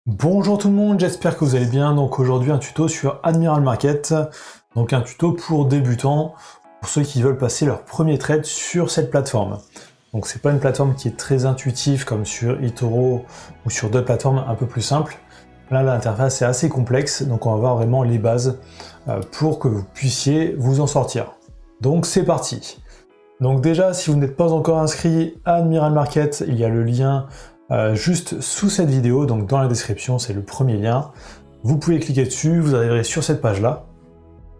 Bonjour tout le monde, j'espère que vous allez bien. Donc aujourd'hui un tuto sur Admiral Market, donc un tuto pour débutants, pour ceux qui veulent passer leur premier trade sur cette plateforme. Donc c'est pas une plateforme qui est très intuitive comme sur eToro ou sur d'autres plateformes un peu plus simples. Là l'interface est assez complexe, donc on va voir vraiment les bases pour que vous puissiez vous en sortir. Donc c'est parti. Donc déjà, si vous n'êtes pas encore inscrit à Admiral Market, il y a le lien juste sous cette vidéo, donc dans la description, c'est le premier lien. Vous pouvez cliquer dessus, vous arriverez sur cette page-là,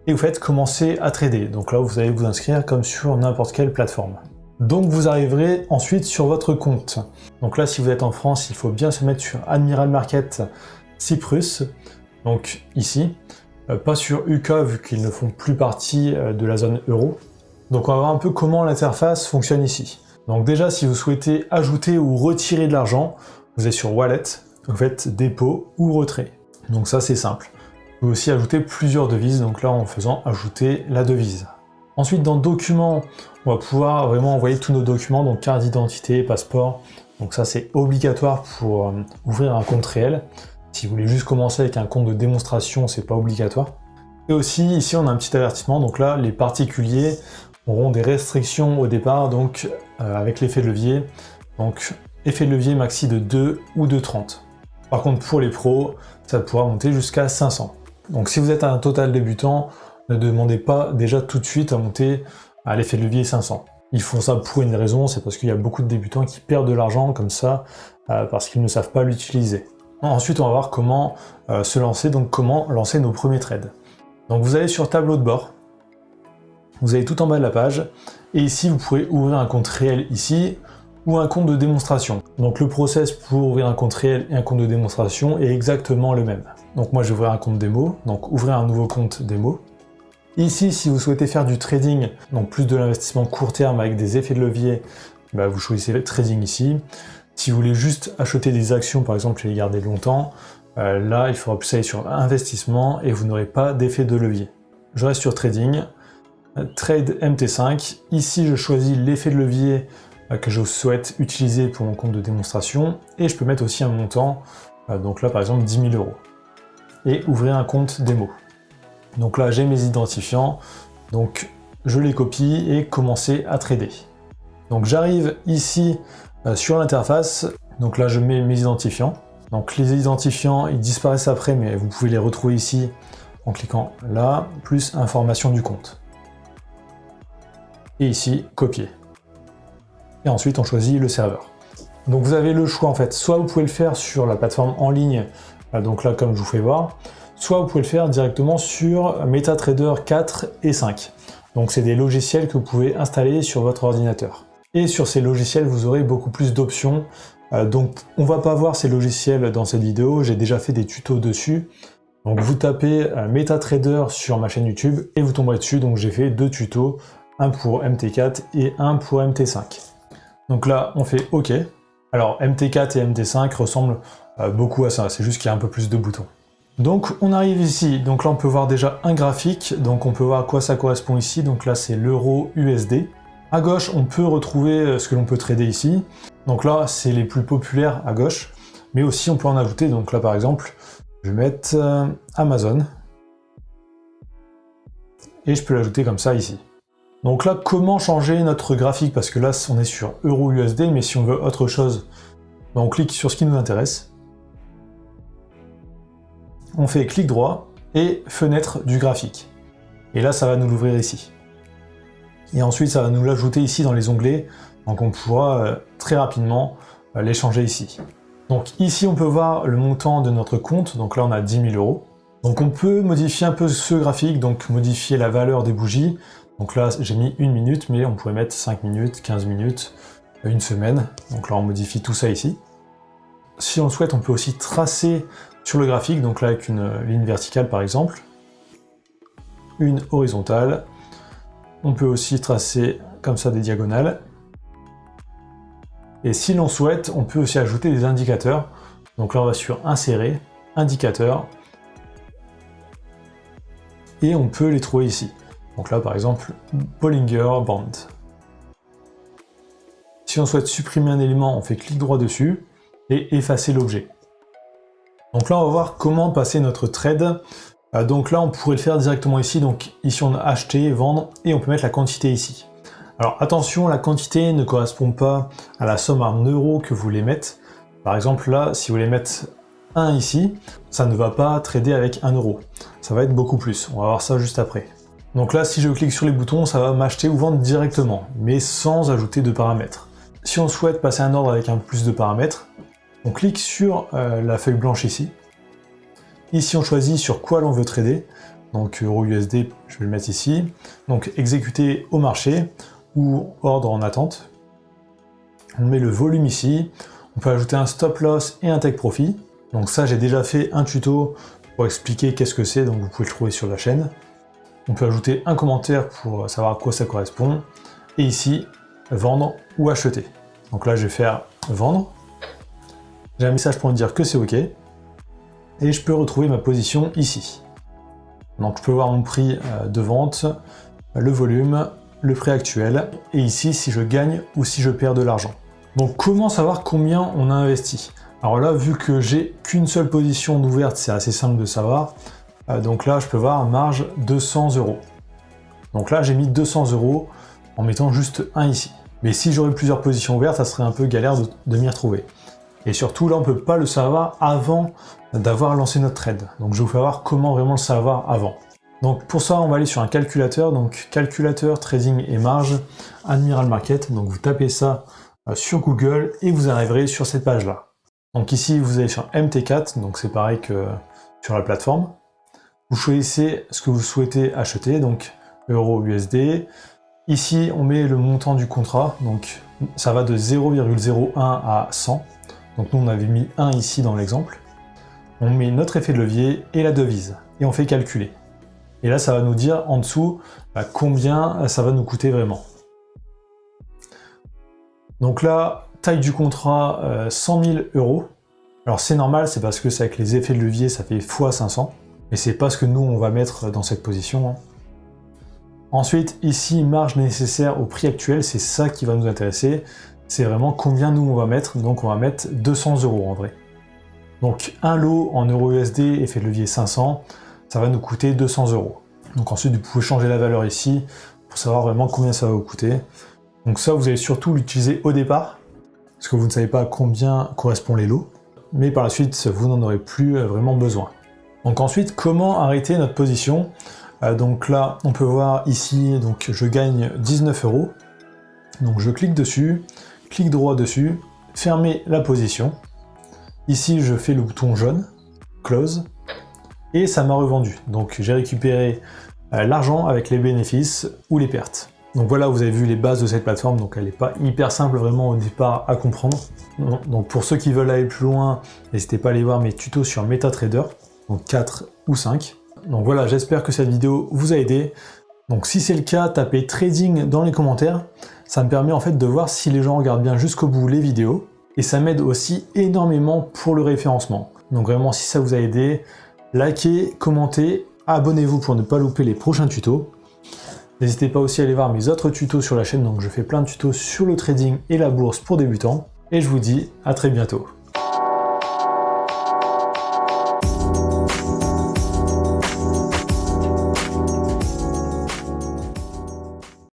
et vous faites commencer à trader. Donc là, vous allez vous inscrire comme sur n'importe quelle plateforme. Donc vous arriverez ensuite sur votre compte. Donc là, si vous êtes en France, il faut bien se mettre sur Admiral Market Cyprus, donc ici, pas sur UK vu qu'ils ne font plus partie de la zone euro. Donc on va voir un peu comment l'interface fonctionne ici. Donc déjà, si vous souhaitez ajouter ou retirer de l'argent, vous êtes sur Wallet, vous faites dépôt ou retrait. Donc ça, c'est simple. Vous pouvez aussi ajouter plusieurs devises, donc là en faisant ajouter la devise. Ensuite, dans Documents, on va pouvoir vraiment envoyer tous nos documents, donc carte d'identité, passeport. Donc ça, c'est obligatoire pour ouvrir un compte réel. Si vous voulez juste commencer avec un compte de démonstration, c'est pas obligatoire. Et aussi, ici, on a un petit avertissement. Donc là, les particuliers auront des restrictions au départ, donc avec l'effet de levier. Donc effet de levier maxi de 2 ou de 30. Par contre pour les pros, ça pourra monter jusqu'à 500. Donc si vous êtes un total débutant, ne demandez pas déjà tout de suite à monter à l'effet de levier 500. Ils font ça pour une raison, c'est parce qu'il y a beaucoup de débutants qui perdent de l'argent comme ça, parce qu'ils ne savent pas l'utiliser. Ensuite on va voir comment se lancer, donc comment lancer nos premiers trades. Donc vous allez sur tableau de bord. Vous allez tout en bas de la page, et ici vous pourrez ouvrir un compte réel ici, ou un compte de démonstration. Donc le process pour ouvrir un compte réel et un compte de démonstration est exactement le même. Donc moi je vais ouvrir un compte démo, donc ouvrir un nouveau compte démo. Ici, si vous souhaitez faire du trading, donc plus de l'investissement court terme avec des effets de levier, vous choisissez le trading ici. Si vous voulez juste acheter des actions par exemple et les garder longtemps, là il faudra plus aller sur investissement et vous n'aurez pas d'effet de levier. Je reste sur trading. Trade MT5, ici je choisis l'effet de levier que je souhaite utiliser pour mon compte de démonstration et je peux mettre aussi un montant, donc là par exemple 10 000 €, et ouvrir un compte démo. Donc là j'ai mes identifiants, donc je les copie et commencer à trader. Donc j'arrive ici sur l'interface, donc là je mets mes identifiants. Donc les identifiants ils disparaissent après mais vous pouvez les retrouver ici en cliquant là, plus information du compte. Et ici, copier. Et ensuite, on choisit le serveur. Donc vous avez le choix en fait, soit vous pouvez le faire sur la plateforme en ligne, donc là comme je vous fais voir, soit vous pouvez le faire directement sur MetaTrader 4 et 5. Donc c'est des logiciels que vous pouvez installer sur votre ordinateur. Et sur ces logiciels, vous aurez beaucoup plus d'options. Donc on va pas voir ces logiciels dans cette vidéo, j'ai déjà fait des tutos dessus. Donc vous tapez MetaTrader sur ma chaîne YouTube et vous tomberez dessus, donc j'ai fait 2 tutos. Un pour MT4 et un pour MT5. Donc là, on fait OK. Alors MT4 et MT5 ressemblent beaucoup à ça, c'est juste qu'il y a un peu plus de boutons. Donc on arrive ici, donc là on peut voir déjà un graphique, donc on peut voir à quoi ça correspond ici, donc là c'est l'euro USD. À gauche, on peut retrouver ce que l'on peut trader ici. Donc là, c'est les plus populaires à gauche, mais aussi on peut en ajouter, donc là par exemple, je vais mettre Amazon, et je peux l'ajouter comme ça ici. Donc là, comment changer notre graphique? Parce que là, on est sur Euro-USD, mais si on veut autre chose, on clique sur ce qui nous intéresse. On fait clic droit et fenêtre du graphique. Et là, ça va nous l'ouvrir ici. Et ensuite, ça va nous l'ajouter ici dans les onglets. Donc on pourra très rapidement les changer ici. Donc ici, on peut voir le montant de notre compte. Donc là, on a 10 000 €. Donc on peut modifier un peu ce graphique, donc modifier la valeur des bougies. Donc là, j'ai mis 1 minute, mais on pourrait mettre 5 minutes, 15 minutes, 1 semaine. Donc là, on modifie tout ça ici. Si on le souhaite, on peut aussi tracer sur le graphique, donc là avec une ligne verticale par exemple, une horizontale. On peut aussi tracer comme ça des diagonales. Et si l'on souhaite, on peut aussi ajouter des indicateurs. Donc là, on va sur Insérer, Indicateur, et on peut les trouver ici. Donc là, par exemple, Bollinger Band. Si on souhaite supprimer un élément, on fait clic droit dessus et effacer l'objet. Donc là, on va voir comment passer notre trade. Donc là, on pourrait le faire directement ici. Donc ici, on a acheter, vendre, et on peut mettre la quantité ici. Alors attention, la quantité ne correspond pas à la somme en euros que vous voulez mettre. Par exemple, là, si vous voulez mettre 1 ici, ça ne va pas trader avec 1 euro. Ça va être beaucoup plus. On va voir ça juste après. Donc là, si je clique sur les boutons, ça va m'acheter ou vendre directement, mais sans ajouter de paramètres. Si on souhaite passer un ordre avec un peu plus de paramètres, on clique sur la feuille blanche ici. Ici, on choisit sur quoi l'on veut trader. Donc euro USD, je vais le mettre ici. Donc exécuter au marché ou ordre en attente. On met le volume ici. On peut ajouter un stop loss et un take profit. Donc ça, j'ai déjà fait un tuto pour expliquer qu'est-ce que c'est, donc vous pouvez le trouver sur la chaîne. On peut ajouter un commentaire pour savoir à quoi ça correspond. Et ici, vendre ou acheter. Donc là, je vais faire vendre. J'ai un message pour me dire que c'est OK. Et je peux retrouver ma position ici. Donc je peux voir mon prix de vente, le volume, le prix actuel, et ici si je gagne ou si je perds de l'argent. Donc comment savoir combien on a investi? Alors là, vu que j'ai qu'une seule position ouverte, c'est assez simple de savoir. Donc là, je peux voir marge 200 €. Donc là, j'ai mis 200 € en mettant juste un ici. Mais si j'aurais plusieurs positions ouvertes, ça serait un peu galère de m'y retrouver. Et surtout, là, on ne peut pas le savoir avant d'avoir lancé notre trade. Donc je vais vous faire voir comment vraiment le savoir avant. Donc pour ça, on va aller sur un calculateur. Donc calculateur, trading et marge, Admiral Market. Donc vous tapez ça sur Google et vous arriverez sur cette page-là. Donc ici, vous allez sur MT4, donc c'est pareil que sur la plateforme. Vous choisissez ce que vous souhaitez acheter, donc euro USD. Ici, on met le montant du contrat, donc ça va de 0,01 à 100. Donc nous, on avait mis 1 ici dans l'exemple. On met notre effet de levier et la devise, et on fait calculer. Et là, ça va nous dire en dessous combien ça va nous coûter vraiment. Donc là, taille du contrat, 100 000 €. Alors c'est normal, c'est parce que c'est avec les effets de levier, ça fait x 500. Mais c'est pas ce que nous, on va mettre dans cette position. Ensuite, ici, marge nécessaire au prix actuel, c'est ça qui va nous intéresser. C'est vraiment combien nous, on va mettre. Donc on va mettre 200 € en vrai. Donc un lot en euro USD, effet de levier 500, ça va nous coûter 200 €. Donc ensuite, vous pouvez changer la valeur ici pour savoir vraiment combien ça va vous coûter. Donc ça, vous allez surtout l'utiliser au départ, parce que vous ne savez pas à combien correspondent les lots, mais par la suite, vous n'en aurez plus vraiment besoin. Donc ensuite, comment arrêter notre position? Donc là, on peut voir ici, donc je gagne 19 €. Donc je clique dessus, clic droit dessus, fermer la position. Ici, je fais le bouton jaune, close, et ça m'a revendu. Donc j'ai récupéré l'argent avec les bénéfices ou les pertes. Donc voilà, vous avez vu les bases de cette plateforme, donc elle n'est pas hyper simple vraiment au départ à comprendre. Donc pour ceux qui veulent aller plus loin, n'hésitez pas à aller voir mes tutos sur MetaTrader, donc 4 ou 5. Donc voilà, j'espère que cette vidéo vous a aidé. Donc si c'est le cas, tapez trading dans les commentaires. Ça me permet en fait de voir si les gens regardent bien jusqu'au bout les vidéos. Et ça m'aide aussi énormément pour le référencement. Donc vraiment, si ça vous a aidé, likez, commentez, abonnez-vous pour ne pas louper les prochains tutos. N'hésitez pas aussi à aller voir mes autres tutos sur la chaîne, donc je fais plein de tutos sur le trading et la bourse pour débutants. Et je vous dis à très bientôt.